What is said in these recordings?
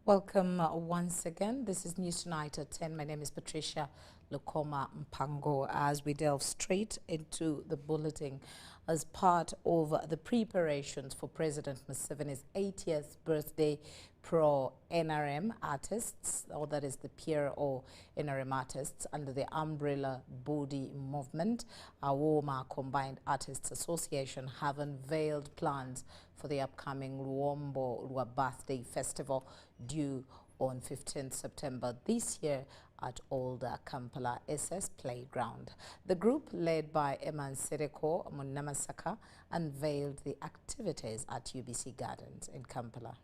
Welcome once again. This is News Tonight at 10. My name is Patricia Lukoma Mpango as we delve straight into the bulletin as part of the preparations for President Museveni's 80th birthday pro-NRM artists, or that is the PRO NRM artists under the umbrella body movement. Awoma Combined Artists Association have unveiled plans for the upcoming Luombo Lua Birthday Festival due on 15th September this year at Old Kampala SS Playground. The group, led by Eman Sereko Munamasaka, unveiled the activities at UBC Gardens in Kampala.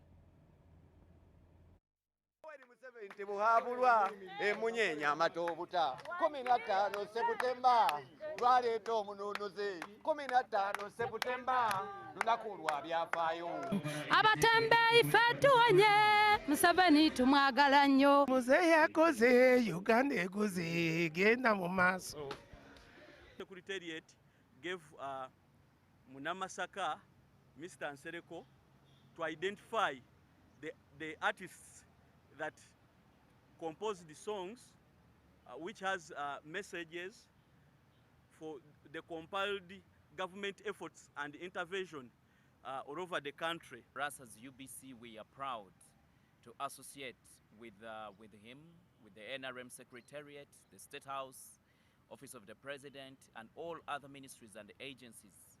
Buhabulwa emunyenya matobuta 15 September lwaleeta omununuzi 15 September lunakulwa byafaayo abatembeeyi ffe tuwonye Museveni tumwagala nnyo Muzeeyi yakoze Uganda eguze genda mu maaso. Secretariat gave Munamasaka, Mr. Nsereko, to identify the artists that compose the songs, which has messages for the compiled government efforts and intervention all over the country. For us as UBC, we are proud to associate with him, with the NRM Secretariat, the State House, Office of the President, and all other ministries and agencies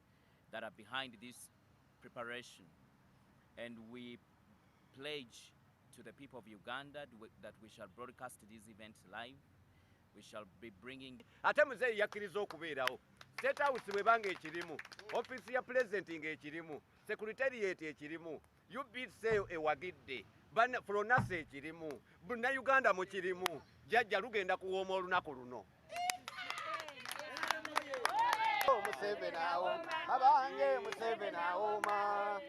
that are behind this preparation. And we pledge to the people of Uganda that we shall broadcast this event live. We shall be bringing... Ate muzeeyi yakkiriza okubeerawo. State House bwebanga ekirimu, Office ya President ng'ekirimu, Secretariat ekirimu, UBC ewagidde, Flonasa ekirimu, Bannayuganda mu kirimu, jjajja lugenda kuwooma olunaku luno. Museveni awooma, abange Museveni awooma.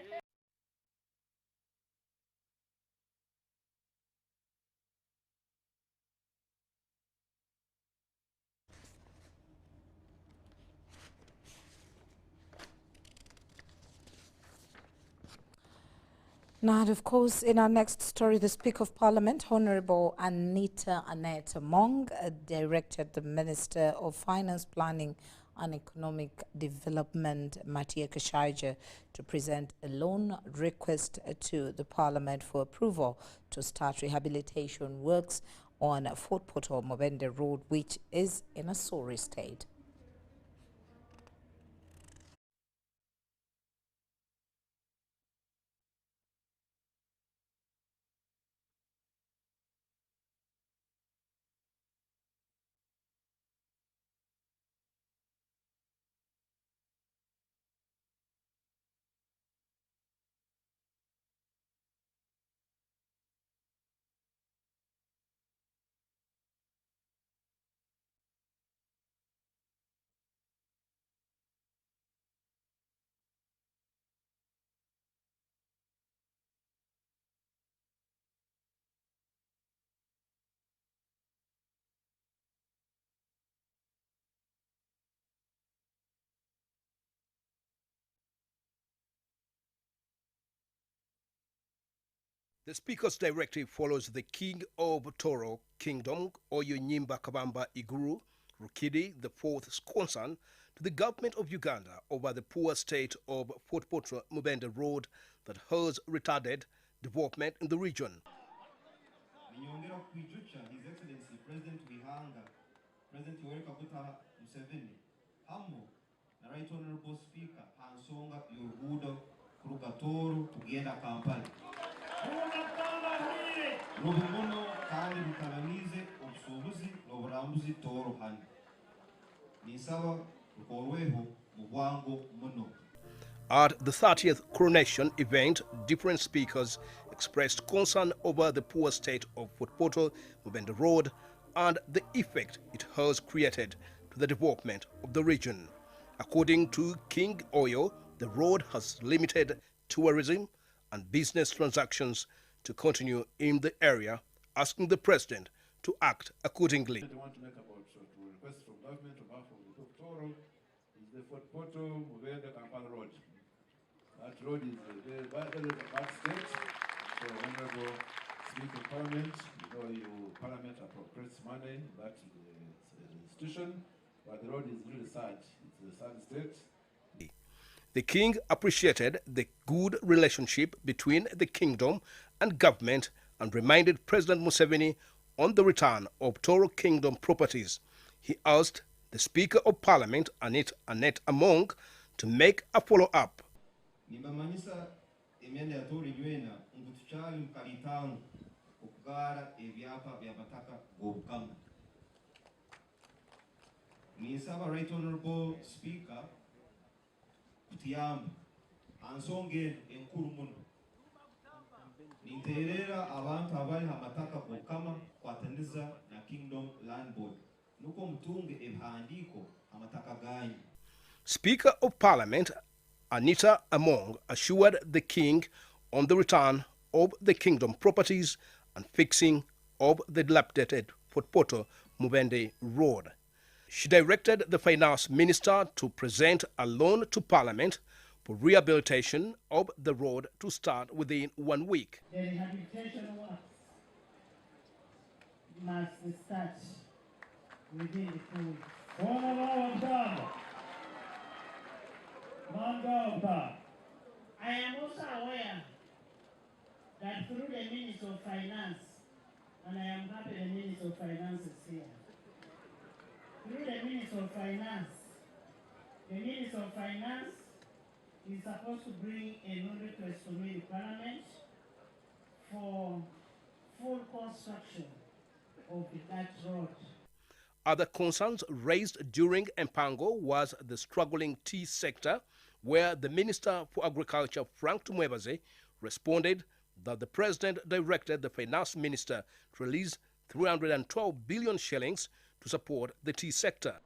Now, of course, in our next story, the Speaker of Parliament, Honorable Anita Annette Among, directed the Minister of Finance, Planning and Economic Development, Mattia Kashaija, to present a loan request to the Parliament for approval to start rehabilitation works on Fort Portal Mobende Road, which is in a sorry state. The Speaker's directive follows the King of Toro Kingdom, Oyonyimba Kabamba Iguru Rukidi, the fourth concern to the government of Uganda over the poor state of Fort Portal Mubende Road that has retarded development in the region. His Excellency President Bihanga, President Yoweri Kaguta Museveni, Hamu, the Right Honorable Speaker, Hansonga Yorugudo Kurukatoro, Tugenda Kampala. Rubumuno kandi butalanize obusuubuzi n'oburambuzi tooro hano ninsaba bukorweho mu bwangu muno. At the 30th coronation event, different speakers expressed concern over the poor state of Futpoto Mubende Road and the effect it has created to the development of the region. According to King Oyo, the road has limited tourism and business transactions to continue in the area, asking the president to act accordingly. I want to make about to request from government on behalf of the Doctoral is the Futpoto Mubende Kampala Road. That road is very bad state. So Honorable Speaker of Parliament, Parliament appropriates money that institution, but the road is really sad. It's a sad state. The king appreciated the good relationship between the kingdom and government and reminded President Museveni on the return of Toro Kingdom properties. He asked the Speaker of Parliament, Annette Among, to make a follow-up. Nimbamanyisa emyenda ya Toro inywena ngutuchali mkalitangu okugara ebyapa bya bataka g'obukama. Ninsaba Right Honorable Speaker kutiyamba ansonge enkuru muno. Ninterera abantu abali amataka g'obukama kwataniza na Kingdom Land Board. Nuko mtunge ebihandiko amataka ganyu. Speaker of Parliament Anita Among assured the king on the return of the kingdom properties and fixing of the dilapidated Futpoto Mubende Road. She directed the finance minister to present a loan to Parliament for rehabilitation of the road to start within 1 week. The rehabilitation works must start within the 2 weeks. I am also aware that through the Minister of Finance, and I am happy the Minister of Finance is here, through the Minister of Finance is supposed to bring a note to the Parliament for full construction of that road. Other concerns raised during Mpango was the struggling tea sector, where the Minister for Agriculture, Frank Tumwebaze, responded that the President directed the Finance Minister to release 312 billion shillings to support the tea sector.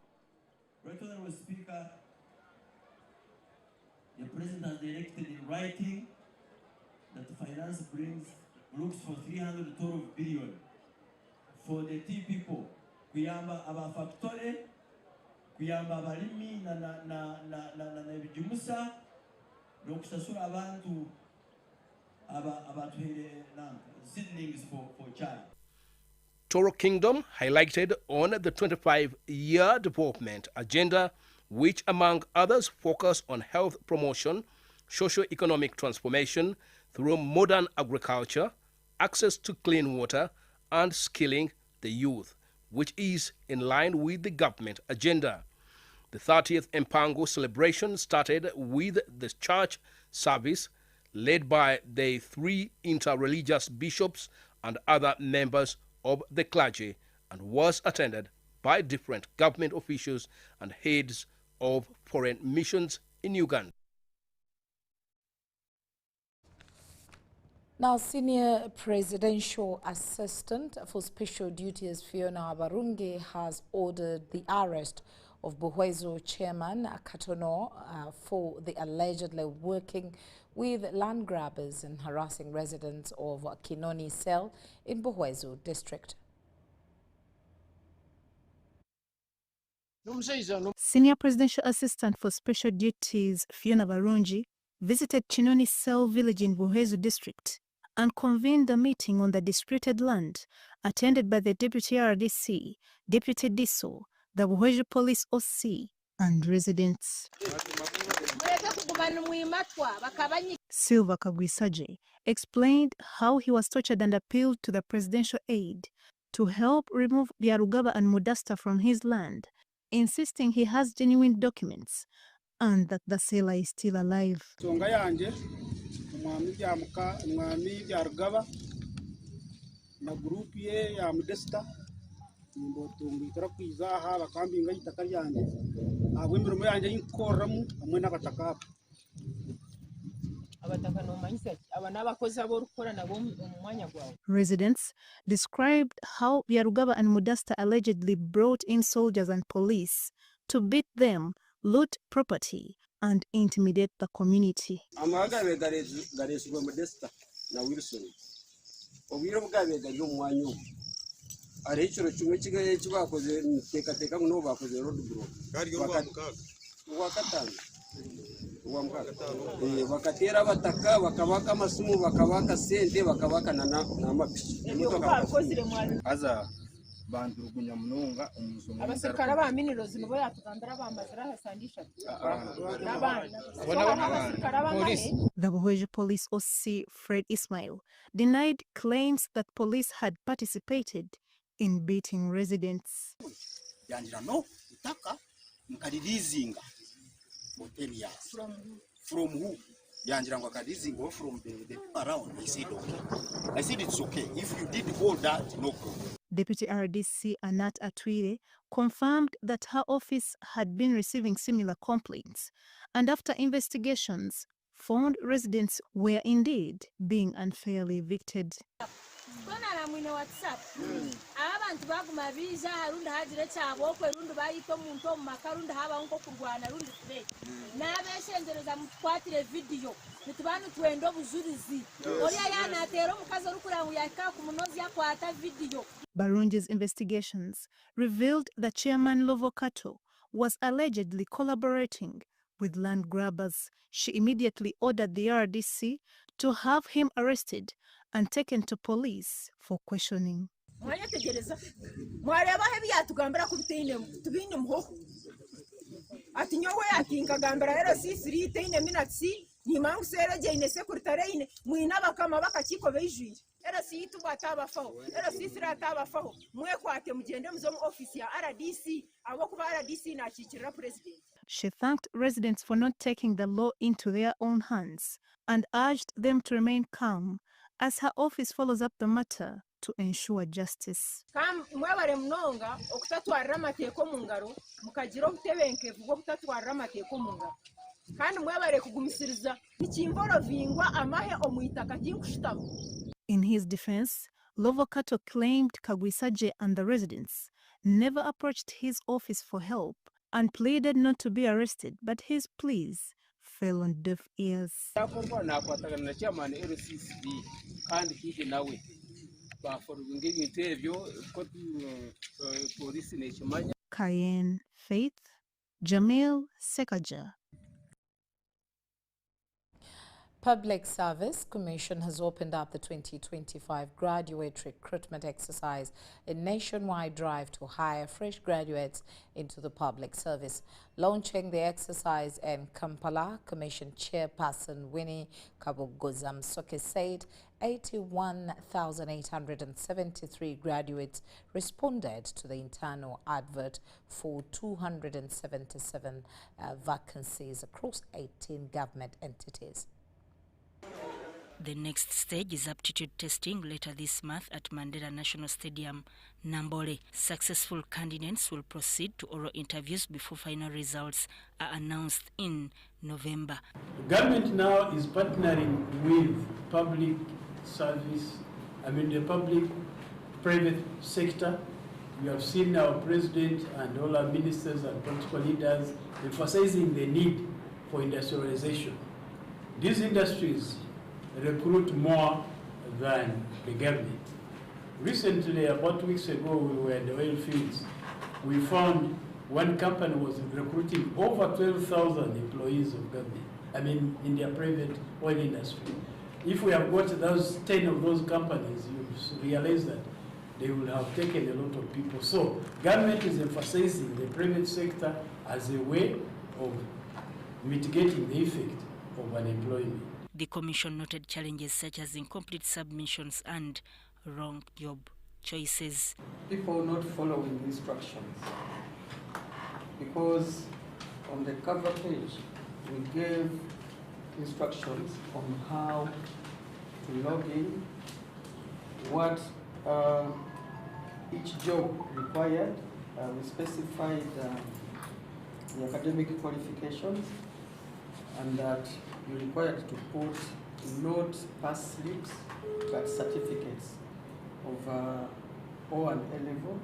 Right Honorable Speaker, the President has directed in writing that the Finance looks for 312 billion for the tea people. Kuyamba aba factory, kuyamba abalimi na ebijumusa nokusasula abantu abatuhere seedlings for chai. Toro Kingdom highlighted on the 25-year development agenda, which among others focus on health promotion, socio-economic transformation through modern agriculture, access to clean water, and skilling the youth, which is in line with the government agenda. The 30th Mpango celebration started with the church service led by the 3 inter-religious bishops and other members of the clergy and was attended by different government officials and heads of foreign missions in Uganda. Now, Senior Presidential Assistant for Special Duties Fiona Barungi has ordered the arrest of Buhwezo Chairman Katono for the allegedly working with land grabbers and harassing residents of Kinoni Cell in Buhwezo district. Senior Presidential Assistant for Special Duties Fiona Barungi visited Kinoni Cell village in Buhwezo district and convened a meeting on the disputed land, attended by the Deputy RDC, Deputy DISO, the Buhwezo Police OC, and residents. Silva Kagwisaje explained how he was tortured and appealed to the presidential aid to help remove Byarugaba and Mudasta from his land, insisting he has genuine documents and that the seller is still alive. na group ye ya Modesta nimbotungikira kwizaha bakambinga itaka ryanje abo imirimo yanje yinkoramu hamwe n'abataka Residents described how Byarugaba and Modesta allegedly brought in soldiers and police to beat them, loot property, and intimidate the community. amagabe gareswa Modesta na Wilson obwiro bwabe gari umwanyu ari iciro kimwe kigaye kibakoze teka ngo bakoze road block wakatano bakatera abataka bakabaka amasumu bakabaka sente bakabaka n'amapishi aza bandurugunya munonga umuzungu abasirikare ba minirozi nibo yatugandara bamazira hasandisha The Buhoji Police OC Fred Ismail denied claims that police had participated in beating residents. yanjira no utaka mkadilizinga hotel ya from who yanjira ngo akadizinga from the around. I said it's okay if you did all that, no problem. Deputy RDC Anat Atwire confirmed that her office had been receiving similar complaints, and after investigations, found residents were indeed being unfairly evicted. abantu baguma biza harunda hagire cyabo ko rundu bayito muntu mu makarunda haba nko kurwana rundi tube nabeshengereza mutwatire video nitubanu twendo bujurizi oriya yanatero mukazo rukurangu yakaka kumunozi yakwata video. Barunji's investigations revealed that Chairman Lovokato was allegedly collaborating with land grabbers. She immediately ordered the RDC to have him arrested and taken to police for questioning. Mwareba hebi yatugambira kubitine tubine muho ati nyowe yakinga gambira era sisiri iteine minatsi nimangu sereje ine secretary ine muina bakama bakakiko bejwire era situ batabafaho era sisiri atabafaho mwe kwate mugende muzo office ya RDC abo kuba RDC na chikira president. She thanked residents for not taking the law into their own hands and urged them to remain calm as her office follows up the matter to ensure justice. Kam mwebare mnonga okutatwara amateko mu ngaro mukagira obutebenkevu bwo kutatwara amateko mu ngaro kandi mwebare kugumisiriza ikimvoro vingwa amahe omuitaka kinkushitamo. In his defense, Lovokato claimed Kagwisaje and the residents never approached his office for help and pleaded not to be arrested, but his pleas fell on deaf ears. Cayenne Faith, Jamil Sekaja. Public Service Commission has opened up the 2025 graduate recruitment exercise, a nationwide drive to hire fresh graduates into the public service. Launching the exercise in Kampala, Commission Chairperson Winnie Kabogozam-Soke said 81,873 graduates responded to the internal advert for 277 vacancies across 18 government entities. The next stage is aptitude testing later this month at Mandela National Stadium, Nambole. Successful candidates will proceed to oral interviews before final results are announced in November. The government now is partnering with public service, the public-private sector. We have seen our president and all our ministers and political leaders emphasizing the need for industrialization. These industries recruit more than the government. Recently, about 2 weeks ago, we were in the oil fields. We found one company was recruiting over 12,000 employees of government, in their private oil industry. If we have got those 10 of those companies, you realize that they will have taken a lot of people. So, government is emphasizing the private sector as a way of mitigating the effect of unemployment. The Commission noted challenges such as incomplete submissions and wrong job choices. People not following instructions, because on the cover page we gave instructions on how to log in, what Each job required, we specified the academic qualifications, and that you're required to put not pass slips, but certificates of O and A level,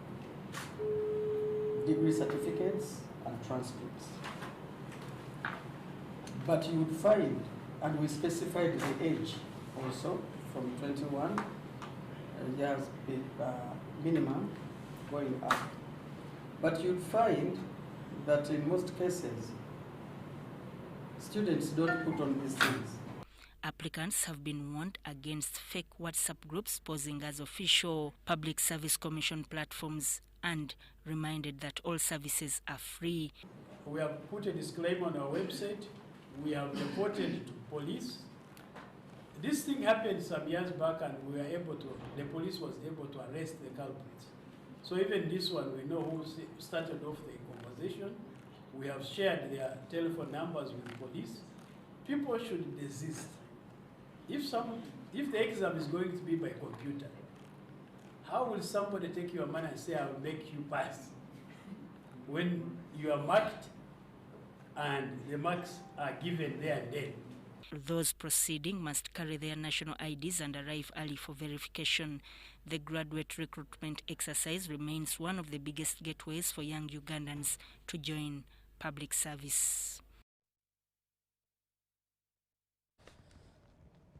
degree certificates, and transcripts. But you would find, and we specified the age also, from 21 years minimum going up. But you'd find that in most cases, students don't put on these things. Applicants have been warned against fake WhatsApp groups posing as official Public Service Commission platforms and reminded that all services are free. We have put a disclaimer on our website. We have reported to police. This thing happened some years back, and the police was able to arrest the culprits. So even this one, we know who started off the conversation. We have shared their telephone numbers with the police. People should desist. If the exam is going to be by computer, how will somebody take your money and say, I will make you pass, when you are marked and the marks are given there and then? Those proceeding must carry their national IDs and arrive early for verification. The graduate recruitment exercise remains one of the biggest gateways for young Ugandans to join public service.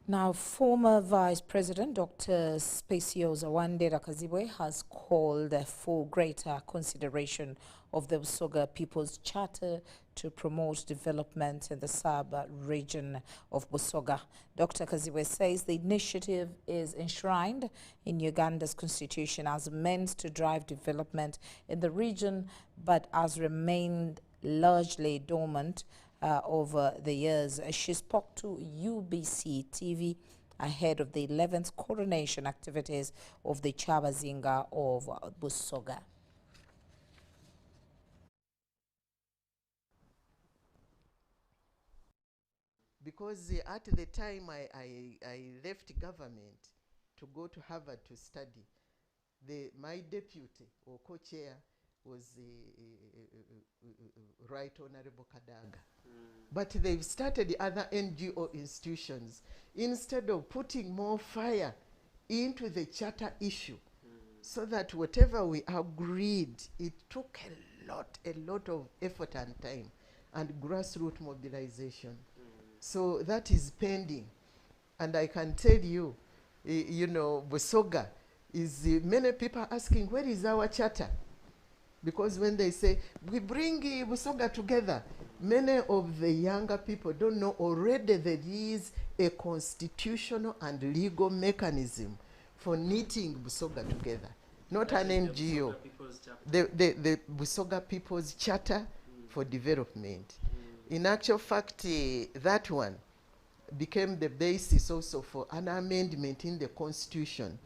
Now, former Vice President Dr. Specioza Wandera Kazibwe has called for greater consideration of the Busoga People's Charter to promote development in the sub-region of Busoga. Dr. Kazibwe says the initiative is enshrined in Uganda's constitution as a means to drive development in the region, but has remained largely dormant over the years. She spoke to UBC TV ahead of the 11th coronation activities of the Chabazinga of Busoga. Because at the time I left government to go to Harvard to study, my deputy or co-chair was Right Honorable Kadaga. But they've started other NGO institutions. Instead of putting more fire into the charter issue, so that whatever we agreed, it took a lot of effort and time and grassroots mobilization. So that is pending. And I can tell you, you know, Busoga is many people asking, where is our charter? Because when they say, we bring Busoga together, many of the younger people don't know already there is a constitutional and legal mechanism for knitting Busoga together. Not an NGO. The Busoga People's Charter for Development. In actual fact, that one became the basis also for an amendment in the Constitution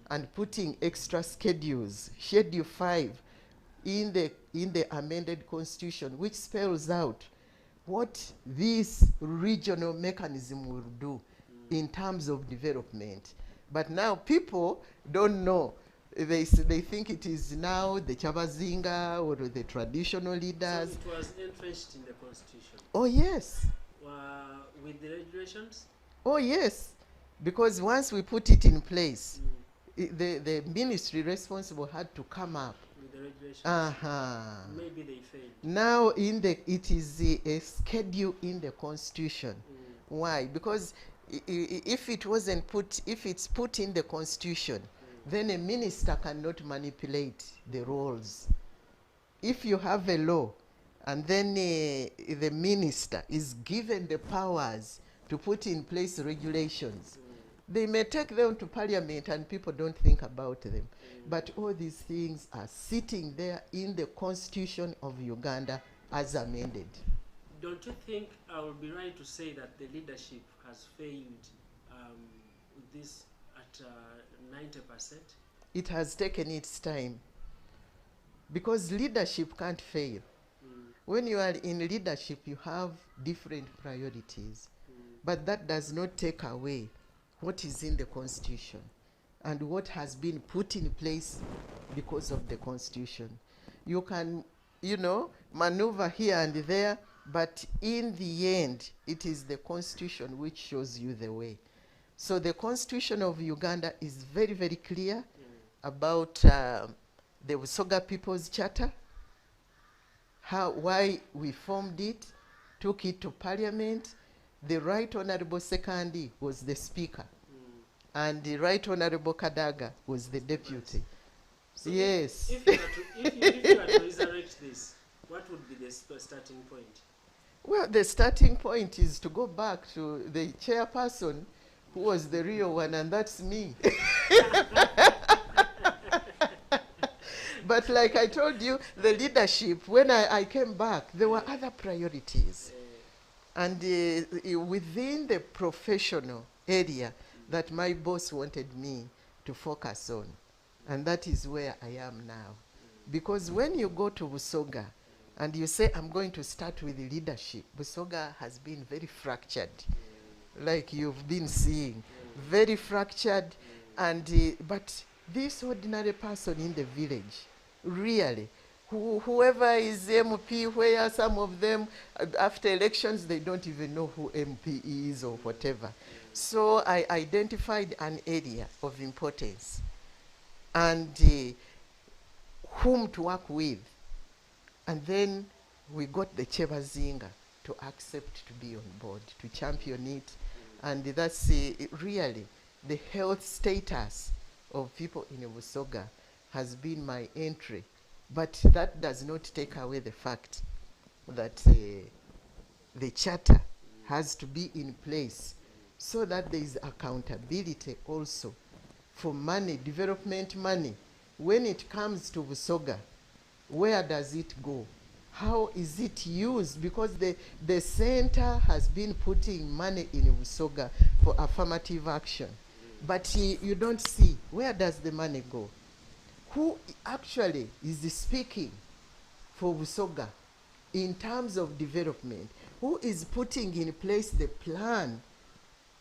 and putting extra schedules, Schedule 5, in the amended Constitution, which spells out what this regional mechanism will do in terms of development. But now people don't know. They think it is now the Chabazinga or the traditional leaders. So it was entrenched in the Constitution? Oh, yes. With the regulations? Oh, yes. Because once we put it in place, the ministry responsible had to come up. With the regulations? Maybe they failed. Now it is a schedule in the Constitution. Why? Because if it's put in the Constitution, then a minister cannot manipulate the rules. If you have a law and then the minister is given the powers to put in place regulations, they may take them to parliament and people don't think about them. But all these things are sitting there in the Constitution of Uganda as amended. Don't you think I would be right to say that the leadership has failed with this at 90%? It has taken its time. Because leadership can't fail. When you are in leadership, you have different priorities. But that does not take away what is in the Constitution. and what has been put in place because of the Constitution. You can, you know, maneuver here and there, but in the end, it is the Constitution which shows you the way. So the Constitution of Uganda is very, very clear about the Busoga People's Charter, why we formed it, took it to Parliament. The Right Honourable Sekandi was the Speaker, and the Right Honourable Kadaga was the Deputy. So yes. If you were to resurrect this, what would be the starting point? Well, the starting point is to go back to the chairperson who was the real one, and that's me. But like I told you, the leadership, when I came back, there were other priorities. And within the professional area that my boss wanted me to focus on. And that is where I am now. Because when you go to Busoga and you say, I'm going to start with the leadership, Busoga has been very fractured, like you've been seeing. Very fractured. And but this ordinary person in the village, really, whoever is MP, where some of them, after elections, they don't even know who MP is or whatever. So I identified an area of importance and whom to work with. And then we got the Chebazinga to accept to be on board, to champion it. And that's really the health status of people in Busoga has been my entry. But that does not take away the fact that the charter has to be in place so that there is accountability also for money, development money. When it comes to Busoga, where does it go? How is it used? Because the center has been putting money in Busoga for affirmative action. But you don't see, where does the money go? Who actually is speaking for Busoga in terms of development? Who is putting in place the plan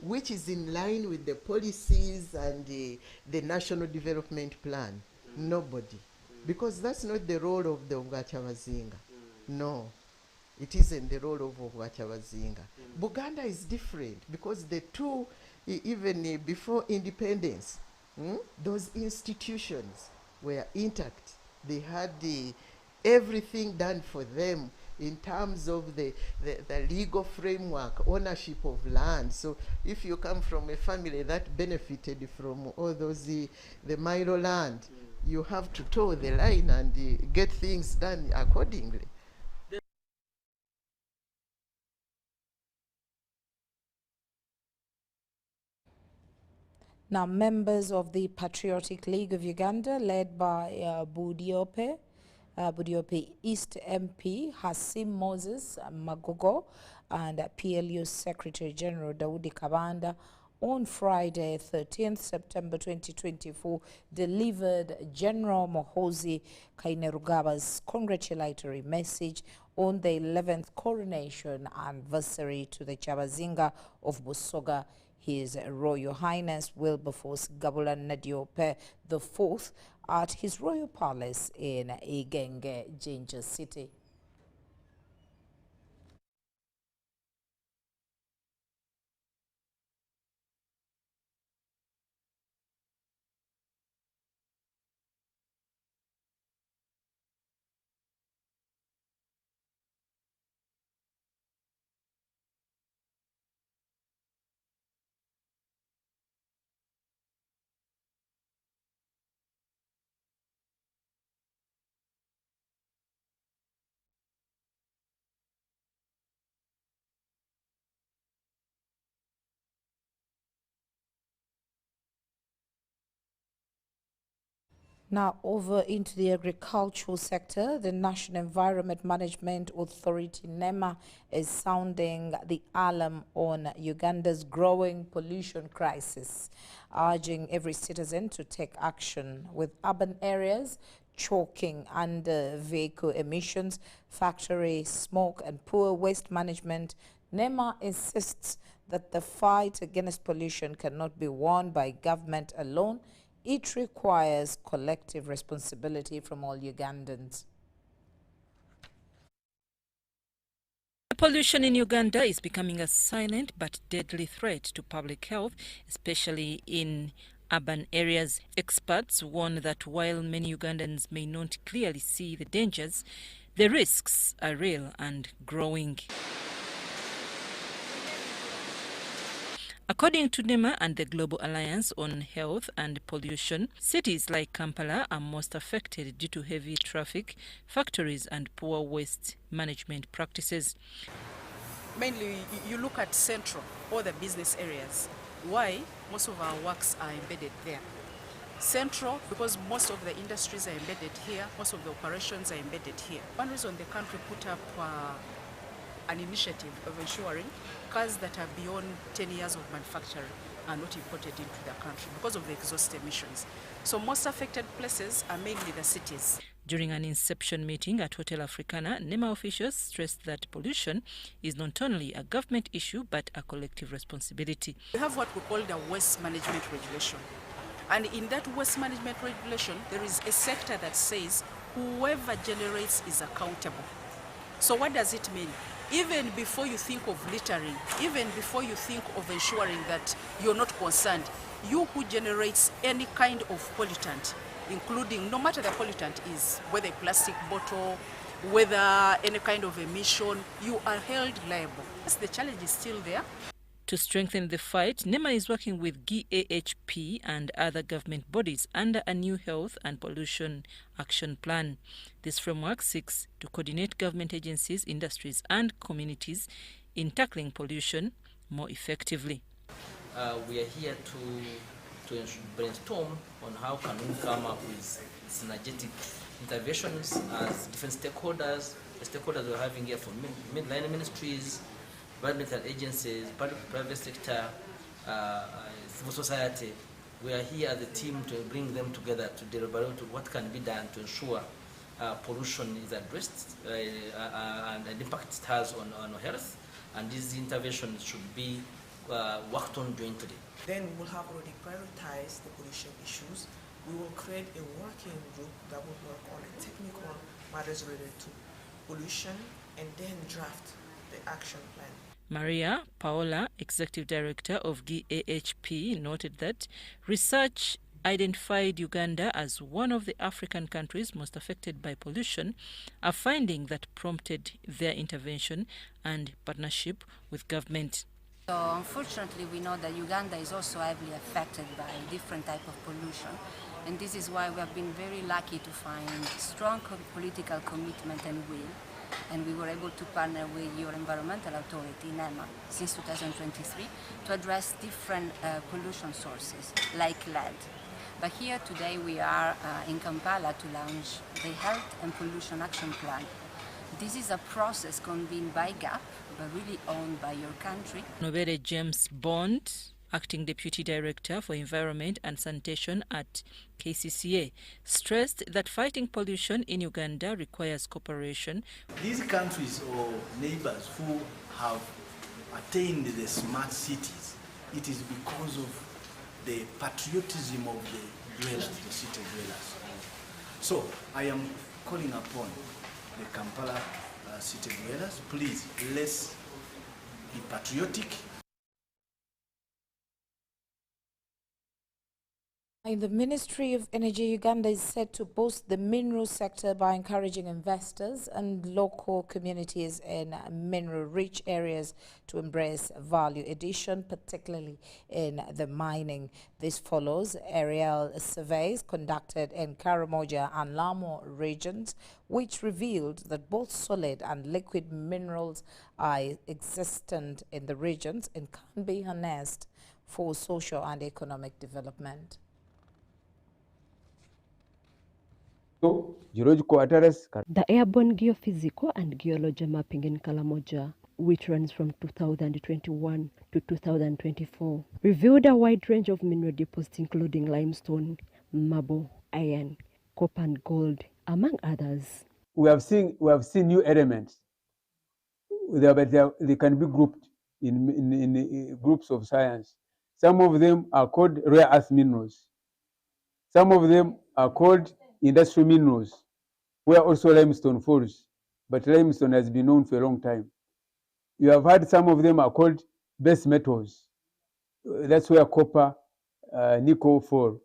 which is in line with the policies and the National Development Plan? Nobody. Because that's not the role of the Ogachabazinga. No, it isn't the role of Ogachabazinga. Buganda is different because the two, even before independence, those institutions were intact. They had everything done for them in terms of the legal framework, ownership of land. So if you come from a family that benefited from all those, the Milo land, you have to toe the line and get things done accordingly. Now, members of the Patriotic League of Uganda, led by Budiope East MP Hasim Moses Magogo and PLU Secretary General Daudi Kabanda, on Friday, 13th September 2024, delivered General Muhoozi Kainerugaba's congratulatory message on the 11th coronation anniversary to the Chabazinga of Busoga, His Royal Highness Wilberforce Gabula Nadiope IV, at his Royal Palace in Igenge, Jinja City. Now over into the agricultural sector, the National Environment Management Authority, NEMA, is sounding the alarm on Uganda's growing pollution crisis, urging every citizen to take action, with urban areas choking under vehicle emissions, factory smoke and poor waste management. NEMA insists that the fight against pollution cannot be won by government alone. it requires collective responsibility from all Ugandans. Pollution in Uganda is becoming a silent but deadly threat to public health, especially in urban areas. Experts warn that while many Ugandans may not clearly see the dangers, the risks are real and growing. According to NEMA and the Global Alliance on Health and Pollution, cities like Kampala are most affected due to heavy traffic, factories and poor waste management practices. Mainly, you look at Central, all the business areas. Why? Most of our works are embedded there. Central, because most of the industries are embedded here, most of the operations are embedded here. One reason the country put up an initiative of ensuring cars that are beyond 10 years of manufacturing are not imported into the country because of the exhaust emissions. So most affected places are mainly the cities. During an inception meeting at Hotel Africana, NEMA officials stressed that pollution is not only a government issue but a collective responsibility. We have what we call the waste management regulation. And in that waste management regulation, there is a sector that says whoever generates is accountable. So what does it mean? Even before you think of littering, even before you think of ensuring that you're not concerned, you who generates any kind of pollutant, including, no matter the pollutant is, whether a plastic bottle, whether any kind of emission, you are held liable. Yes, the challenge is still there. To strengthen the fight, NEMA is working with GAHP and other government bodies under a new health and pollution action plan. This framework seeks to coordinate government agencies, industries and communities in tackling pollution more effectively. We are here to brainstorm on how can we come up with synergetic interventions as different stakeholders. The stakeholders we're having here from midline ministries, environmental agencies, private sector, civil society. We are here as a team to bring them together to deliberate what can be done to ensure pollution is addressed and the impact it has on health. And these interventions should be worked on jointly. Then we will have already prioritized the pollution issues. We will create a working group that will work on technical matters related to pollution and then draft the action plan. Maria Paola, Executive Director of GAHP, noted that research identified Uganda as one of the African countries most affected by pollution, a finding that prompted their intervention and partnership with government. So unfortunately, we know that Uganda is also heavily affected by different types of pollution. And this is why we have been very lucky to find strong political commitment and will. And we were able to partner with your environmental authority, NEMA, since 2023 to address different pollution sources like lead. But here today we are in Kampala to launch the Health and Pollution Action Plan. This is a process convened by GAP, but really owned by your country. Nobere James Bond, Acting Deputy Director for Environment and Sanitation at KCCA, stressed that fighting pollution in Uganda requires cooperation. These countries or neighbors who have attained the smart cities, it is because of the patriotism of the dwellers, the city dwellers. So I am calling upon the Kampala city dwellers, please, let's be patriotic. The Ministry of Energy Uganda is set to boost the mineral sector by encouraging investors and local communities in mineral-rich areas to embrace value addition, particularly in the mining. This follows aerial surveys conducted in Karamoja and Lamu regions, which revealed that both solid and liquid minerals are existent in the regions and can be harnessed for social and economic development. The airborne geophysical and geology mapping in Karamoja, which runs from 2021 to 2024, revealed a wide range of mineral deposits including limestone, marble, iron, copper and gold, among others. We have seen new elements. They can be grouped in groups of science. Some of them are called rare earth minerals. Some of them are called industrial minerals, where also limestone falls, but limestone has been known for a long time. You have heard some of them are called base metals. That's where copper, nickel fall.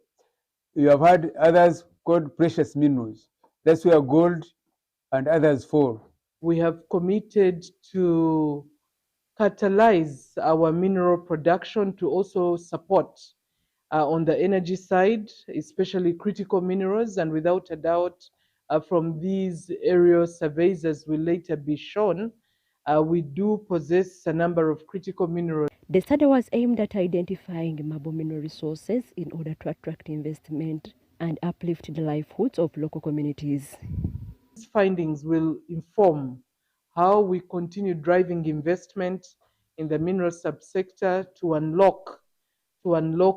You have heard others called precious minerals. That's where gold and others fall. We have committed to catalyze our mineral production to also support on the energy side, especially critical minerals, and without a doubt, from these aerial surveys, as will later be shown, we do possess a number of critical minerals. The study was aimed at identifying marble mineral resources in order to attract investment and uplift the livelihoods of local communities. These findings will inform how we continue driving investment in the mineral subsector to unlock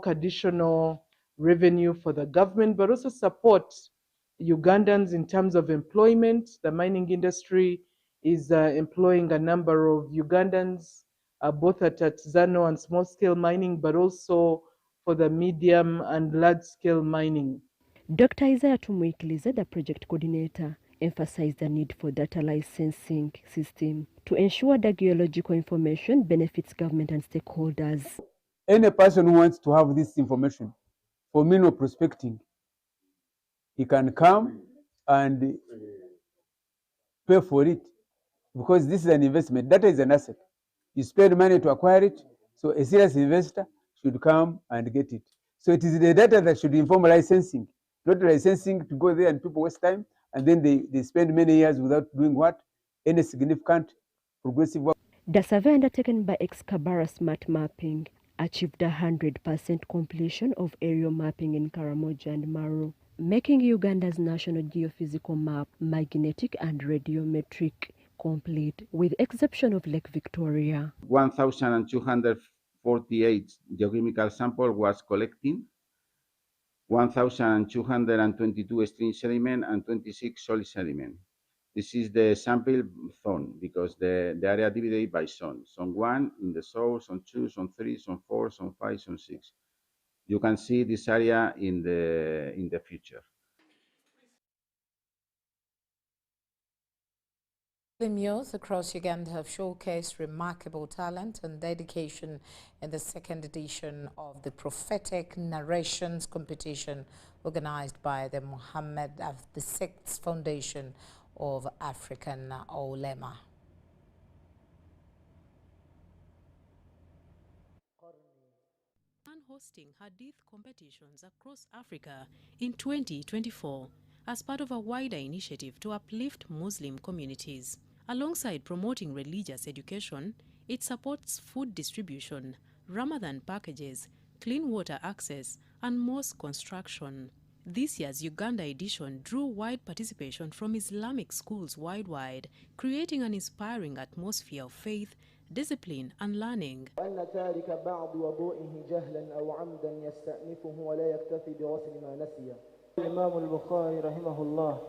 additional revenue for the government, but also support Ugandans in terms of employment. The mining industry is employing a number of Ugandans, both at artisanal and small-scale mining, but also for the medium and large-scale mining. Dr. Isaiah Tumwikilize, the project coordinator, emphasized the need for data licensing system to ensure that geological information benefits government and stakeholders. Any person who wants to have this information for mineral prospecting, he can come and pay for it, because this is an investment. Data is an asset. You spend money to acquire it, so a serious investor should come and get it. So it is the data that should inform licensing, not licensing to go there and people waste time, and then they spend many years without doing what? Any significant progressive work. The survey undertaken by Excabara Smart Mapping achieved 100% completion of aerial mapping in Karamoja and Maru, making Uganda's national geophysical map magnetic and radiometric complete, with exception of Lake Victoria. 1,248 geochemical sample was collected, 1,222 stream sediment and 26 solid sediment. This is the sample zone, because the area divided by zone. Zone 1 in the south, zone 2, zone 3, zone 4, zone 5, zone 6. You can see this area in the future. Youth across Uganda have showcased remarkable talent and dedication in the second edition of the Prophetic Narrations competition organized by the Mohammed VI Foundation of African Ulema. Hosting Hadith competitions across Africa in 2024 as part of a wider initiative to uplift Muslim communities. Alongside promoting religious education, it supports food distribution, Ramadan packages, clean water access, and mosque construction. This year's Uganda edition drew wide participation from Islamic schools worldwide, creating an inspiring atmosphere of faith, discipline, and learning. الإمام البخاري رحمه الله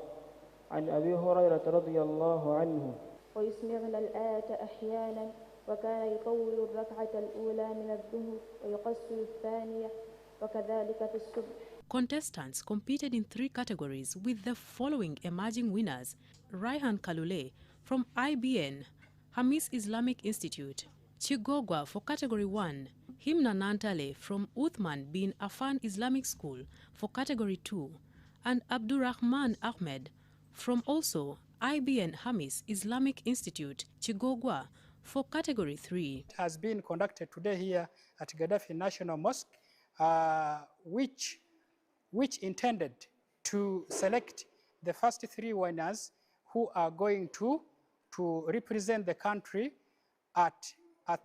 عن أبي هريرة رضي الله عنه ويسمعن الآية أحيانا وكان يطول الركعة الأولى من الظهر ويقصر الثانية وكذلك في الصبح. Contestants competed in 3 categories with the following emerging winners: Raihan Kalule from IBN, Hamis Islamic Institute, Chigogwa for Category 1, Himna Nantale from Uthman bin Affan Islamic School for Category 2, and Abdurrahman Ahmed from also IBN Hamis Islamic Institute, Chigogwa for Category 3. It has been conducted today here at Gaddafi National Mosque, which intended to select the first 3 winners who are going to represent the country at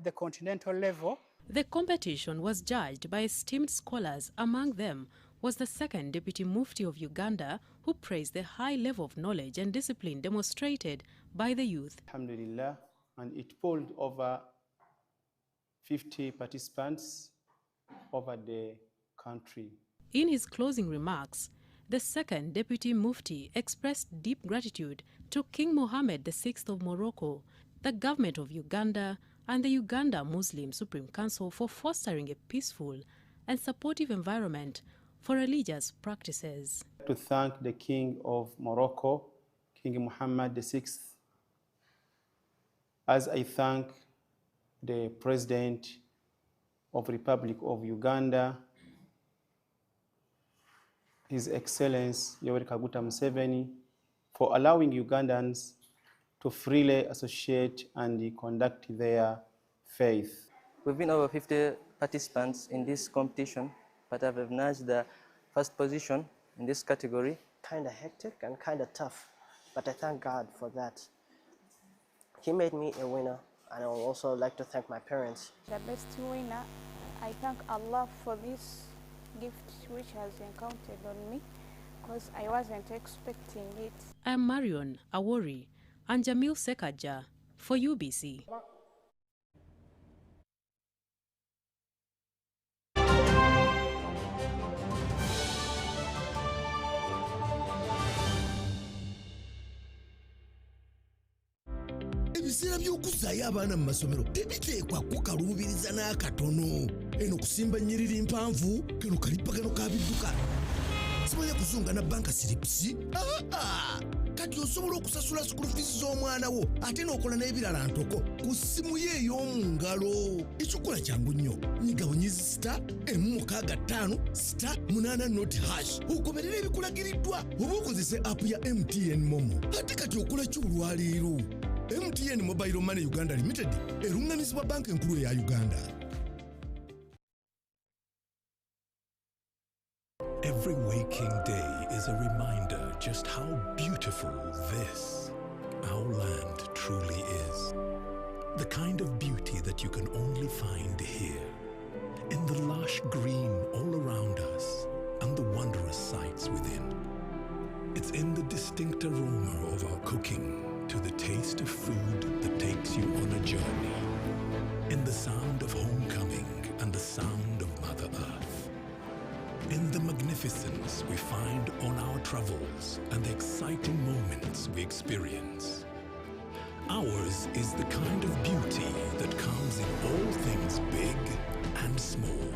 the continental level. The competition was judged by esteemed scholars. Among them was the second Deputy Mufti of Uganda, who praised the high level of knowledge and discipline demonstrated by the youth. Alhamdulillah, and it polled over 50 participants over the country. In his closing remarks, the second Deputy Mufti expressed deep gratitude to King Mohammed VI of Morocco, the government of Uganda, and the Uganda Muslim Supreme Council for fostering a peaceful and supportive environment for religious practices. To thank the King of Morocco, King Mohammed VI, as I thank the President of the Republic of Uganda, His Excellency Yoweri Kaguta Museveni, for allowing Ugandans to freely associate and conduct their faith. We've been over 50 participants in this competition, but I've managed the first position in this category. Kind of hectic and kind of tough, but I thank God for that. He made me a winner, and I would also like to thank my parents. The best winner, I thank Allah for this gift which has encountered on me, because I wasn't expecting it. I am Marion Awori and Jamil Sekaja for UBC. Ebiseera by'okuzaayo abaana mu masomero tebiteekwa kukaluubiriza n'akatono. Eno kusimba nnyiriri mpanvu, kano kalippagano ka bidduka. Simanya kuzunga na banka siripusi? Kati osobola okusasula school fees z'omwana wo ate n'okola n'ebirala ntoko ku ssimu ye ey'omu ngalo. Ekikola kyangu nnyo. Nyiga bunyezi *185*8 ogoberera ebikulagiriddwa oba okozese app ya MTN Momo. Ate kati okola ki olwaleero? MTN Mobile Money Uganda Limited erunganisibwa banka enkulu eya Uganda. Every waking day is a reminder just how beautiful this, our land, truly is. The kind of beauty that you can only find here, in the lush green all around us and the wondrous sights within. It's in the distinct aroma of our cooking, to the taste of food that takes you on a journey, in the sound of homecoming and the sound of Mother Earth, in the magnificence we find on our travels and the exciting moments we experience. Ours is the kind of beauty that comes in all things big and small.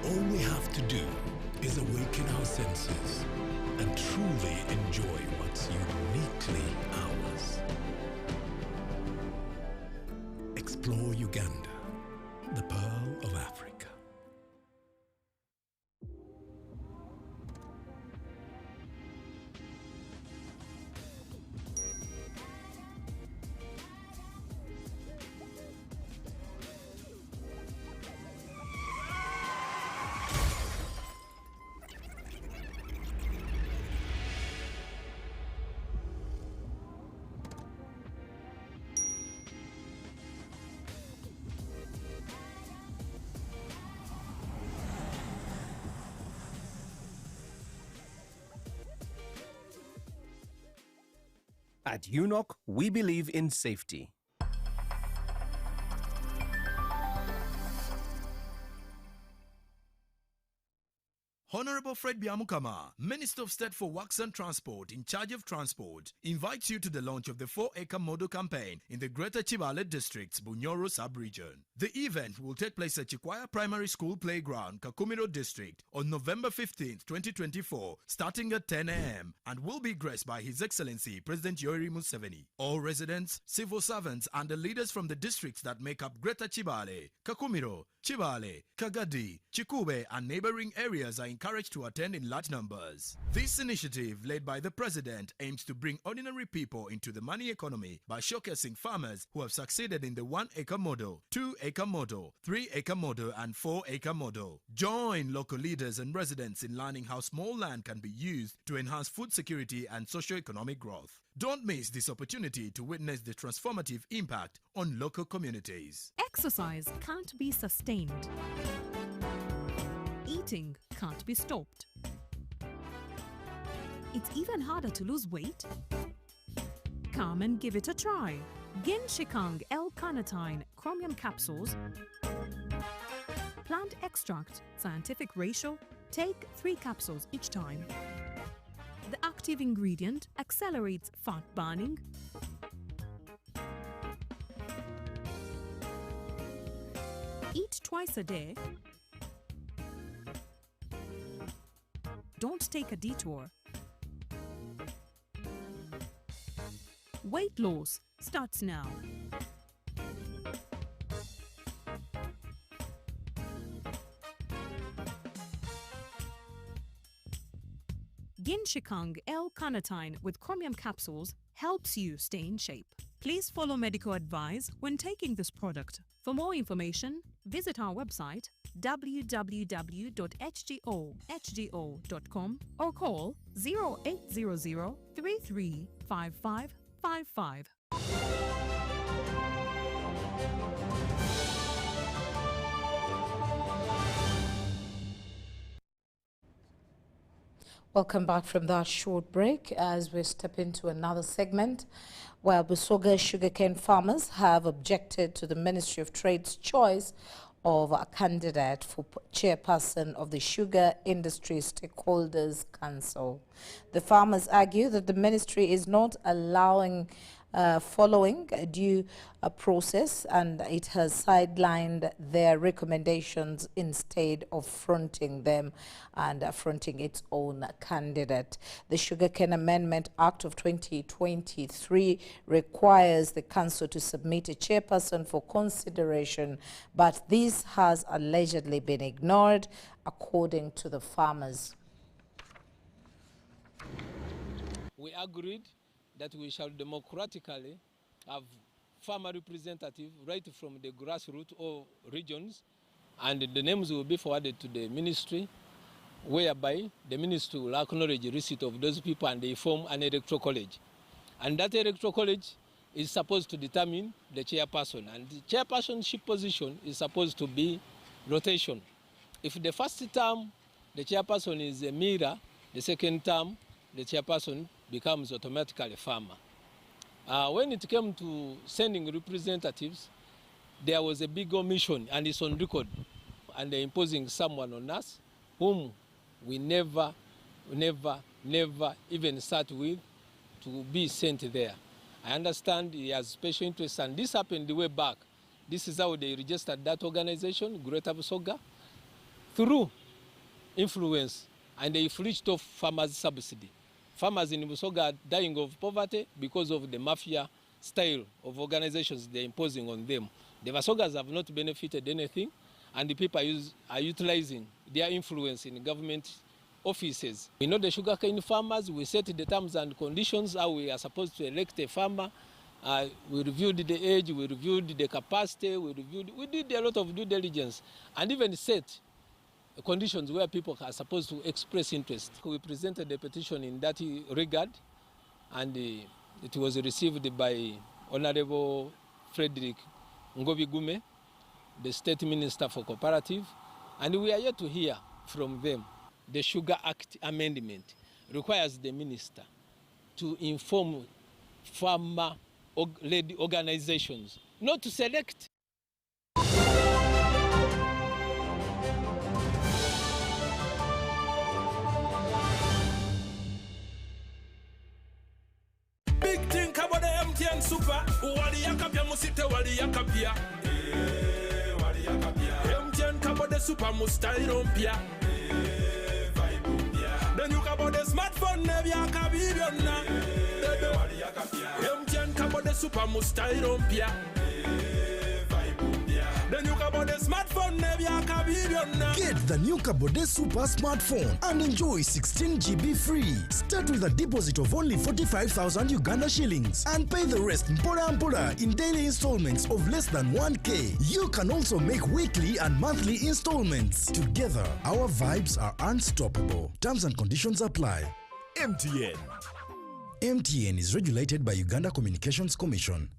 All we have to do is awaken our senses and truly enjoy what's uniquely ours. Explore Uganda, the pearl of Africa. At UNOC, we believe in safety. Honorable Fred Biamukama, Minister of State for Works and Transport in charge of transport, invites you to the launch of the 4-acre model campaign in the Greater Chibale District's Bunyoro sub-region. The event will take place at Chikwaya Primary School Playground, Kakumiro District, on November 15, 2024, starting at 10 a.m. and will be graced by His Excellency President Yoweri Museveni. All residents, civil servants and the leaders from the districts that make up Greater Chibale, Kakumiro, Chibale, Kagadi, Chikube and neighboring areas are encouraged to attend in large numbers. This initiative, led by the President, aims to bring ordinary people into the money economy by showcasing farmers who have succeeded in the 1-acre model, 2-acre model, 3-acre model and 4-acre model. Join local leaders and residents in learning how small land can be used to enhance food security and socio-economic growth. Don't miss this opportunity to witness the transformative impact on local communities. Exercise can't be sustained. Eating can't be stopped. It's even harder to lose weight. Come and give it a try. Genshikang L-carnitine chromium capsules, plant extract, scientific ratio, take 3 capsules each time. The active ingredient accelerates fat burning, eat twice a day, take a detour. Weight loss starts now. Ginshikang L-carnitine with chromium capsules helps you stay in shape. Please follow medical advice when taking this product. For more information, visit our website www.hgo.com or call 0800 335555. Welcome back from that short break as we step into another segment where Busoga sugarcane farmers have objected to the Ministry of Trade's choice of a candidate for chairperson of the Sugar Industry Stakeholders Council. The farmers argue that the ministry is not following due process, and it has sidelined their recommendations instead of fronting them and fronting its own candidate. The Sugarcane Amendment Act of 2023 requires the council to submit a chairperson for consideration, but this has allegedly been ignored, according to the farmers. We agreed that we shall democratically have farmer representative right from the grassroots or regions, and the names will be forwarded to the ministry, whereby the ministry will acknowledge the receipt of those people and they form an electoral college. And that electoral college is supposed to determine the chairperson, and the chairpersonship position is supposed to be rotation. If the first term the chairperson is a mirror, the second term the chairperson becomes automatically farmer. When it came to sending representatives, there was a big omission, and it's on record, and they're imposing someone on us whom we never even sat with to be sent there. I understand he has special interests, and this happened the way back. This is how they registered that organization, Greater Busoga, through influence, and they flinched off farmers' subsidy. Farmers in Busoga are dying of poverty because of the mafia style of organizations they're imposing on them. The Busogas have not benefited anything, and the people are utilizing their influence in government offices. We know the sugarcane farmers, we set the terms and conditions, how we are supposed to elect a farmer. We reviewed the age, we reviewed the capacity, we did a lot of due diligence, and even set conditions where people are supposed to express interest. We presented a petition in that regard, and it was received by Honorable Frederick Ngobigume, the State Minister for Cooperative, and we are yet to hear from them. The Sugar Act amendment requires the minister to inform farmer-led organizations not to select. Big thing about the MTN Super. Wali yakapia musite wali yakapia. Wali yakapia. MTN kabo de super mustairompia. Then you kabo de smartphone nebi yakabibiona. Wali yakapia. MTN kabo de super mustairompia. Then you kabo de smartphone nebi yakabibiona. Get the new Kabode Super smartphone and enjoy 16 GB free. Start with a deposit of only 45,000 Uganda shillings and pay the rest mpola in daily installments of less than 1K. You can also make weekly and monthly installments. Together, our vibes are unstoppable. Terms and conditions apply. MTN. MTN is regulated by Uganda Communications Commission.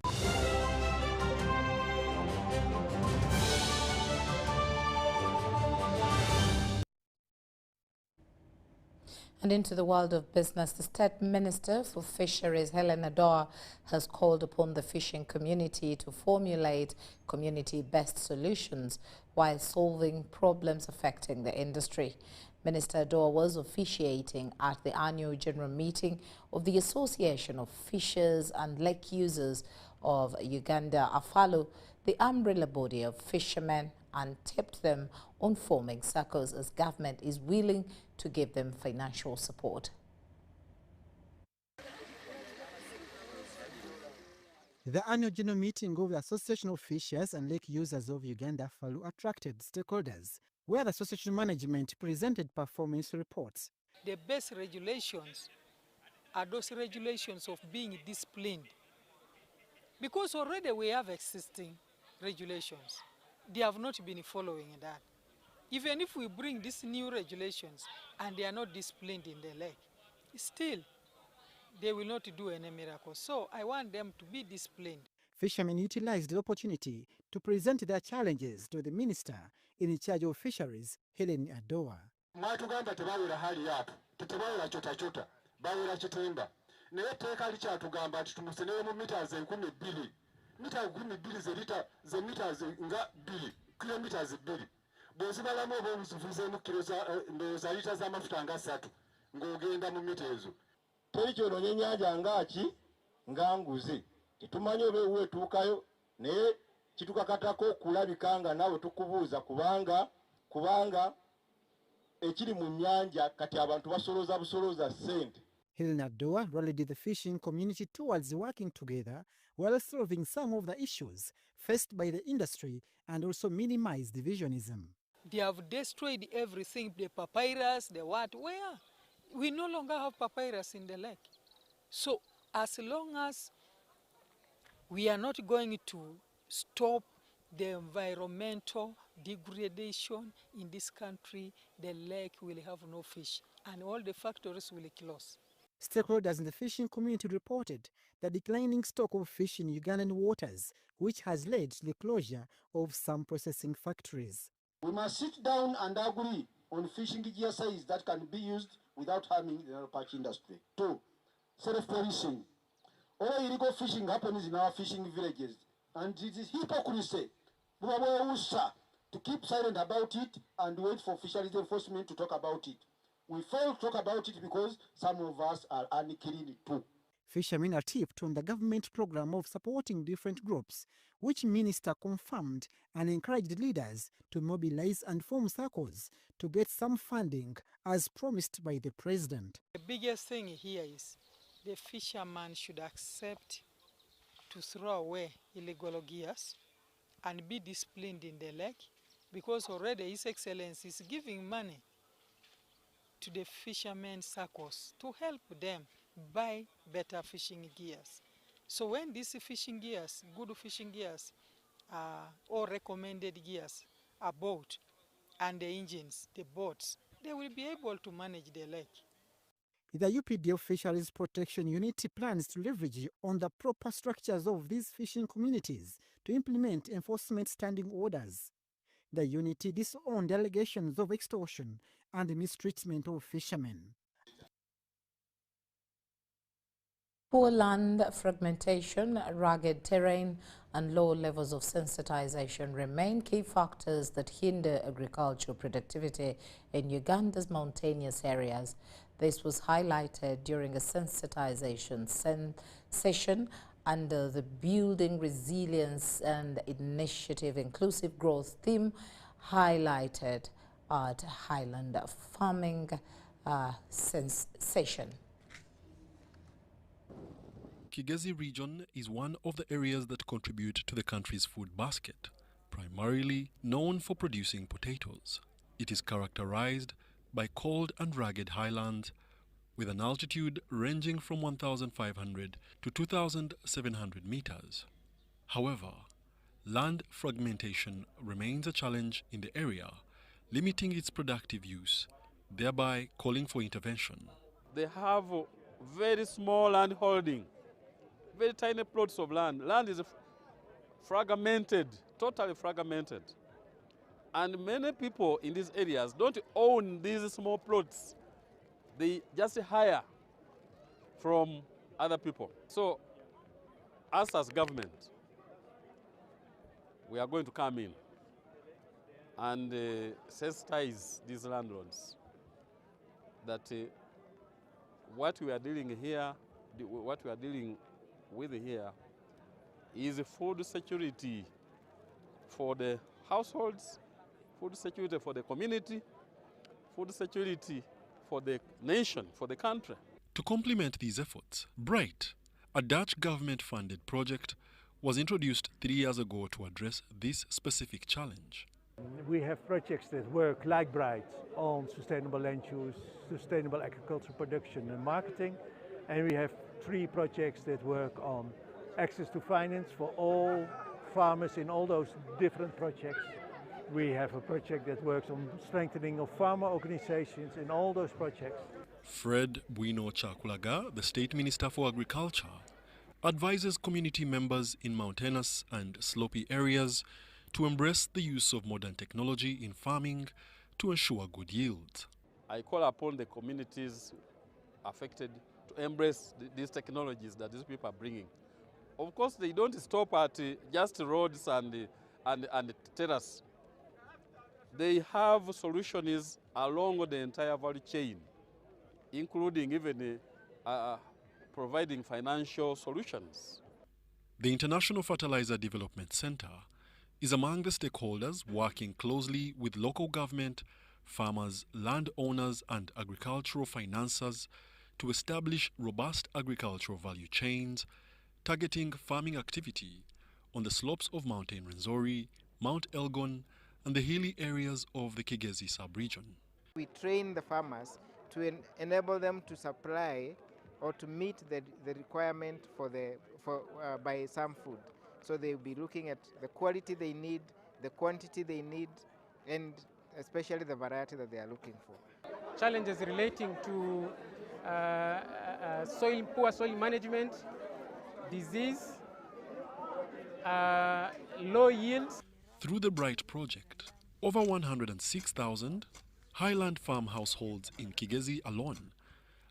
And into the world of business, the State Minister for Fisheries, Helen Ador, has called upon the fishing community to formulate community-based solutions while solving problems affecting the industry. Minister Ador was officiating at the annual general meeting of the Association of Fishers and Lake Users of Uganda, AFALU, the umbrella body of fishermen, and tipped them on forming circles as government is willing to give them financial support. The annual general meeting of the Association of Fishers and Lake Users of Uganda FALU attracted stakeholders, where the association management presented performance reports. The best regulations are those regulations of being disciplined. Because already we have existing regulations. They have not been following that. Even if we bring these new regulations and they are not disciplined in the lake, still they will not do any miracle. So I want them to be disciplined. Fishermen utilized the opportunity to present their challenges to the minister in charge of fisheries, Helen Adowa. Mwatugamba tebawera hali yapo, tetebawera chota, bawera chitemba. Naye teeka likyatugamba ati tumusenere mu meters 12. Mita 12 ze meters nga 2, kilometers 2. Bw'ozibalamu oba obuzivuzeemu ndowooza lita z'amafuta nga 3 ng'ogenda mu mita ezo. Teri kyonoonye ennyanja ngaki nga nguzi. Tetumanyi oba ewe etuukayo naye kitukakatako okulabika nga nawe tukubuuza kubanga ekiri mu nnyanja kati abantu busolooza ssente. Helen Adowa rallied the fishing community towards working together while solving some of the issues faced by the industry and also minimize divisionism. They have destroyed everything, the papyrus, the what, where? We no longer have papyrus in the lake. So as long as we are not going to stop the environmental degradation in this country, the lake will have no fish and all the factories will close. Stakeholders in the fishing community reported the declining stock of fish in Ugandan waters, which has led to the closure of some processing factories. We must sit down and agree on fishing gear size that can be used without harming the perch industry. 2. Self-policing. All illegal fishing happens in our fishing villages, and it is hypocrisy to keep silent about it and wait for fisheries enforcement to talk about it. We fail to talk about it because some of us are unclean too. Fishermen are tipped on the government program of supporting different groups, which minister confirmed and encouraged leaders to mobilize and form circles to get some funding as promised by the president. The biggest thing here is the fisherman should accept to throw away illegal gears and be disciplined in the lake, because already His Excellency is giving money to the fishermen circles to help them buy better fishing gears. So when these fishing gears, good fishing gears, or recommended gears are bought, and the engines, the boats, they will be able to manage the lake. The UPDF Fisheries Protection Unit plans to leverage on the proper structures of these fishing communities to implement enforcement standing orders. The unit disowned allegations of extortion and mistreatment of fishermen. Poor land fragmentation, rugged terrain and low levels of sensitization remain key factors that hinder agricultural productivity in Uganda's mountainous areas. This was highlighted during a sensitization session under the Building Resilience and Initiative Inclusive Growth theme highlighted at Highland Farming session. Kigezi region is one of the areas that contribute to the country's food basket, primarily known for producing potatoes. It is characterized by cold and rugged highlands with an altitude ranging from 1,500 to 2,700 meters. However, land fragmentation remains a challenge in the area, limiting its productive use, thereby calling for intervention. They have very small land holding, very tiny plots of land. Land is fragmented, totally fragmented. And many people in these areas don't own these small plots. They just hire from other people. So us as government, we are going to come in and sensitize these landlords that what we are dealing here, what we are dealing with here is food security for the households, food security for the community, food security for the nation, for the country. To complement these efforts, Bright, a Dutch government-funded project, was introduced 3 years ago to address this specific challenge. We have projects that work like Bright on sustainable land use, sustainable agricultural production and marketing, and we have 3 projects that work on access to finance for all farmers in all those different projects. We have a project that works on strengthening of farmer organizations in all those projects. Fred Bwino Chakulaga, the State Minister for Agriculture, advises community members in mountainous and slopey areas to embrace the use of modern technology in farming to ensure good yields. I call upon the communities affected to embrace these technologies that these people are bringing. Of course, they don't stop at just roads and terrace. They have solutions along the entire value chain, including even providing financial solutions. The International Fertilizer Development Center is among the stakeholders working closely with local government, farmers, landowners, and agricultural financiers to establish robust agricultural value chains targeting farming activity on the slopes of Mountain Rwenzori, Mount Elgon, and the hilly areas of the Kigezi sub-region. We train the farmers to enable them to supply or to meet the requirement by some food. So they'll be looking at the quality they need, the quantity they need, and especially the variety that they are looking for. Challenges relating to poor soil management, disease, low yields. Through the Bright project, over 106,000 highland farm households in Kigezi alone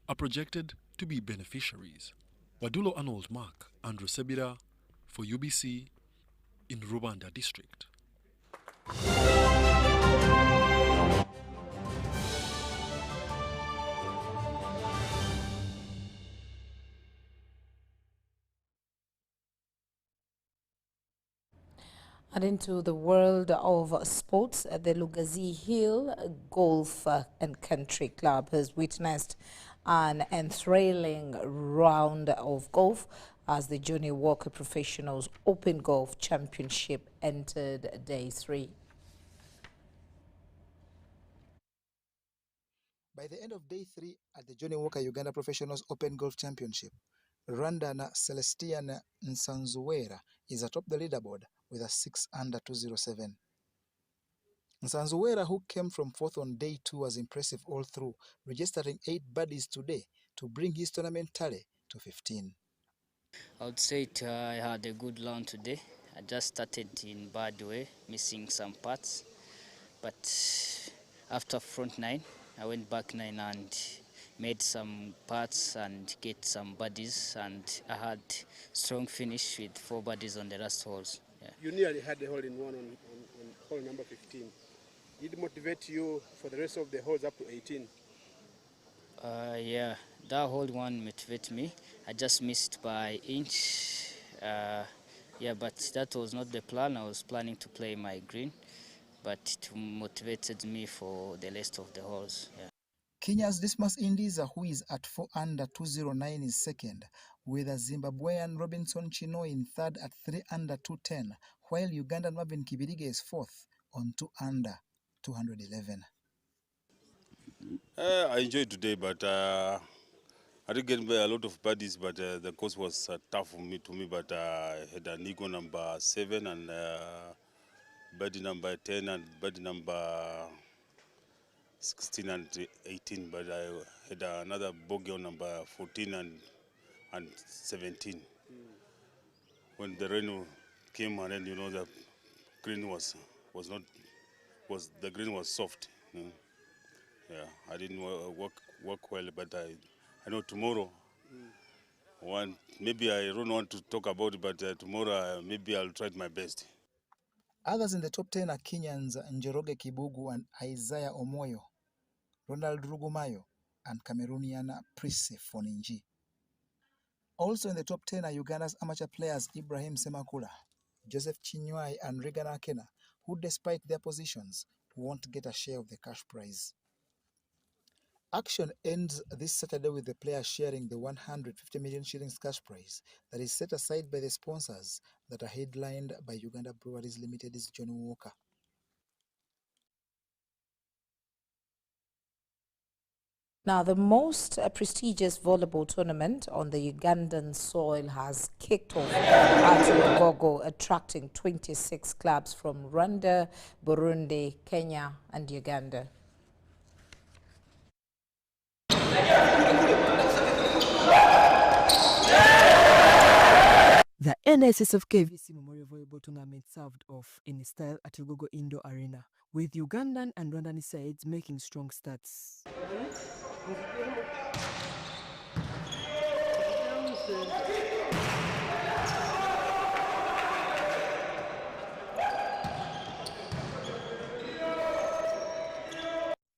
are projected to be beneficiaries. Wadulo Arnold Mark, Andrew Sebira for UBC in Rubanda district. And into the world of sports, the Lugazi Hill Golf and Country Club has witnessed an enthralling round of golf as the Johnny Walker Professionals Open Golf Championship entered day 3. By the end of day 3 at the Johnny Walker Uganda Professionals Open Golf Championship, Rwandan Celestian Nsanzuwera is atop the leaderboard with a 6 under 207. Nsanzuwera, who came from 4th on day 2, was impressive all through, registering 8 birdies today to bring his tournament tally to 15. I would say I had a good round today. I just started in bad way, missing some parts. But after front 9, I went back 9 and made some parts and get some birdies. And I had strong finish with 4 birdies on the last holes. Yeah. You nearly had a hole in one on hole number 15. Did it motivate you for the rest of the holes up to 18? Yeah, that hole one motivated me. I just missed by inch. Yeah, but that was not the plan. I was planning to play my green, but it motivated me for the rest of the holes. Yeah. Kenya's Dismas Indiza, who is at 4 under 209, is second, with a Zimbabwean Robinson Chino in third at 3 under 210, while Ugandan Marvin Kibirige is fourth on 2 under 211. I enjoyed today, but I didn't get a lot of birdies, but the course was tough for me, but I had an eagle number 7 and birdie number 10 and birdie number 16 and 18, but I had another bogey on number 14 and 17. When the rain came and then, you know, the green the green was soft. You know? Yeah, I didn't work well, but I know tomorrow. Maybe I don't want to talk about it, but tomorrow maybe I'll try my best. Others in the top 10 are Kenyans Njoroge Kibugu and Isaiah Omoyo, Ronald Rugumayo, and Cameroonian Prisse Foninji. Also in the top 10 are Uganda's amateur players Ibrahim Semakula, Joseph Chinwai, and Regan Akena, who despite their positions won't get a share of the cash prize. Action ends this Saturday with the players sharing the 150 million shillings cash prize that is set aside by the sponsors that are headlined by Uganda Breweries Limited's John Walker. Now, the most prestigious volleyball tournament on the Ugandan soil has kicked off at Busoga, attracting 26 clubs from Rwanda, Burundi, Kenya, and Uganda. The NSS KVC Memorial Volleyball Tournament served off in style at Busoga Indoor Arena, with Ugandan and Rwandan sides making strong starts.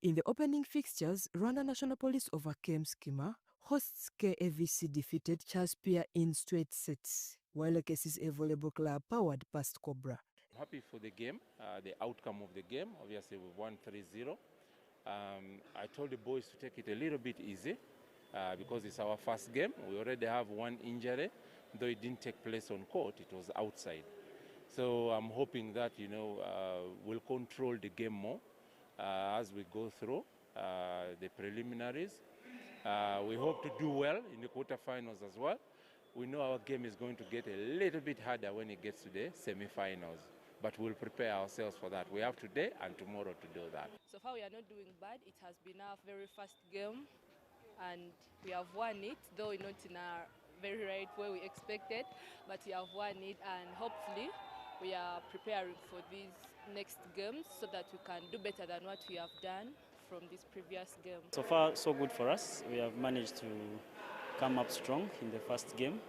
In the opening fixtures, Rwanda National Police overcame Schema. Hosts KAVC defeated Chaspia in straight sets, while KCCA Volleyball Club powered past Cobra. I'm happy for the game, the outcome of the game. Obviously, we won 3-0. I told the boys to take it a little bit easy because it's our first game. We already have one injury, though it didn't take place on court, it was outside. So I'm hoping that, we'll control the game more as we go through the preliminaries. We hope to do well in the quarterfinals as well. We know our game is going to get a little bit harder when it gets to the semi-finals, but we'll prepare ourselves for that. We have today and tomorrow to do that. So far we are not doing bad. It has been our very first game and we have won it, though not in a very right way we expected, but we have won it, and hopefully we are preparing for these next games so that we can do better than what we have done from this previous game. So far, so good for us. We have managed to come up strong in the first game.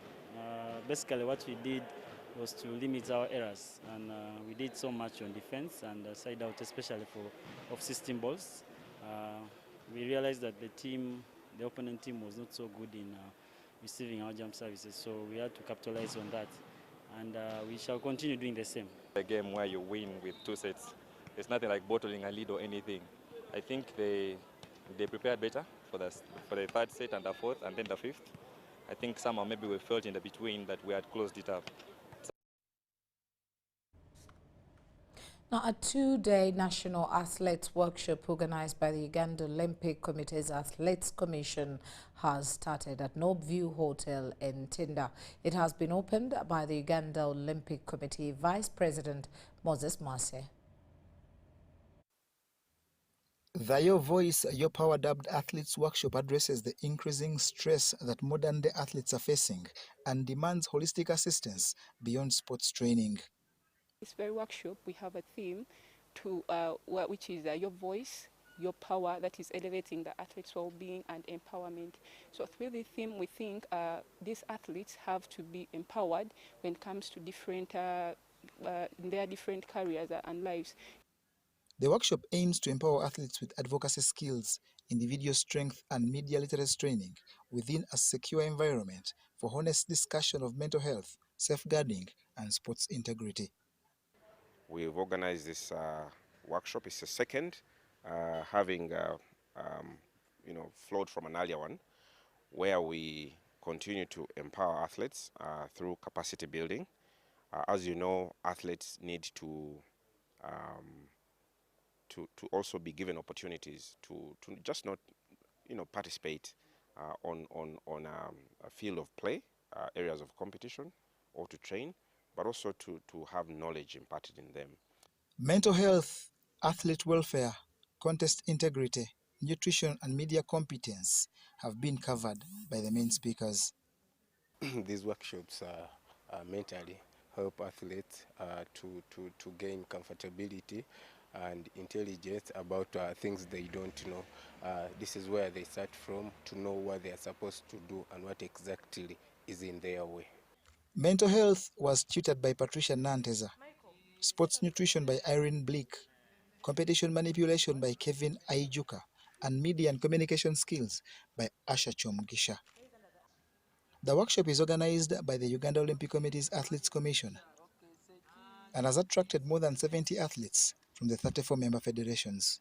Basically, what we did was to limit our errors, and we did so much on defense and side out, especially for off-system balls. We realized that the opponent team was not so good in receiving our jump services, so we had to capitalize on that, and we shall continue doing the same. A game where you win with 2 sets, it's nothing like bottling a lead or anything. I think they prepared better for the 3rd set and the 4th and then the 5th. I think somehow maybe we felt in the between that we had closed it up. Now, a 2-day National Athletes Workshop organized by the Uganda Olympic Committee's Athletes Commission has started at Nobview Hotel in Tinda. It has been opened by the Uganda Olympic Committee Vice President Moses Mase. The Your Voice, Your Power dubbed Athletes Workshop addresses the increasing stress that modern-day athletes are facing and demands holistic assistance beyond sports training. This very workshop, we have a theme which is Your Voice, Your Power, that is elevating the athletes' well-being and empowerment. So through the theme, we think these athletes have to be empowered when it comes to in their different careers and lives. The workshop aims to empower athletes with advocacy skills, individual strength and media literacy training within a secure environment for honest discussion of mental health, safeguarding and sports integrity. We've organized this workshop. It's a second, having flowed from an earlier one, where we continue to empower athletes through capacity building. As you know, athletes need to also be given opportunities to just not, participate on a field of play, areas of competition, or to train, but also to have knowledge imparted in them. Mental health, athlete welfare, contest integrity, nutrition and media competence have been covered by the main speakers. These workshops mentally help athletes to gain comfortability and intelligence about things they don't know. This is where they start from to know what they are supposed to do and what exactly is in their way. Mental health was tutored by Patricia Lukoma, sports nutrition by Irene Bleak, competition manipulation by Kevin Aijuka, and media and communication skills by Asha Chomgisha. The workshop is organized by the Uganda Olympic Committee's Athletes Commission and has attracted more than 70 athletes from the 34 member federations.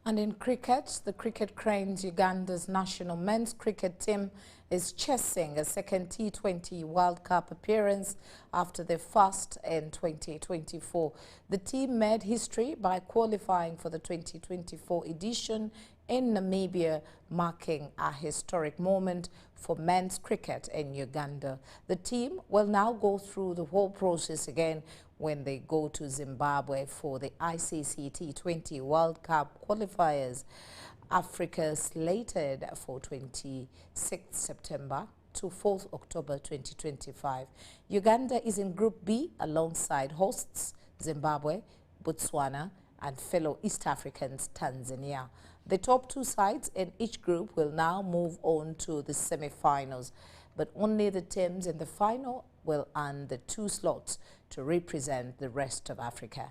And in cricket, the Cricket Cranes Uganda's national men's cricket team is chasing a second T20 World Cup appearance after their first in 2024. The team made history by qualifying for the 2024 edition in Namibia, marking a historic moment for men's cricket in Uganda. The team will now go through the whole process again when they go to Zimbabwe for the ICC T20 World Cup qualifiers. Africa slated for 26th September to 4th October 2025. Uganda is in Group B alongside hosts Zimbabwe, Botswana, and fellow East Africans Tanzania. The top two sides in each group will now move on to the semi-finals, but only the teams in the final will earn the two slots to represent the rest of Africa.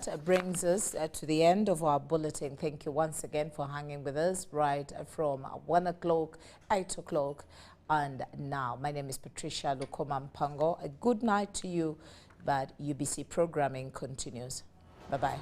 That brings us to the end of our bulletin. Thank you once again for hanging with us right from 1 o'clock, 8 o'clock, and now. My name is Patricia Lukoma Mpango. A good night to you, but UBC programming continues. Bye-bye.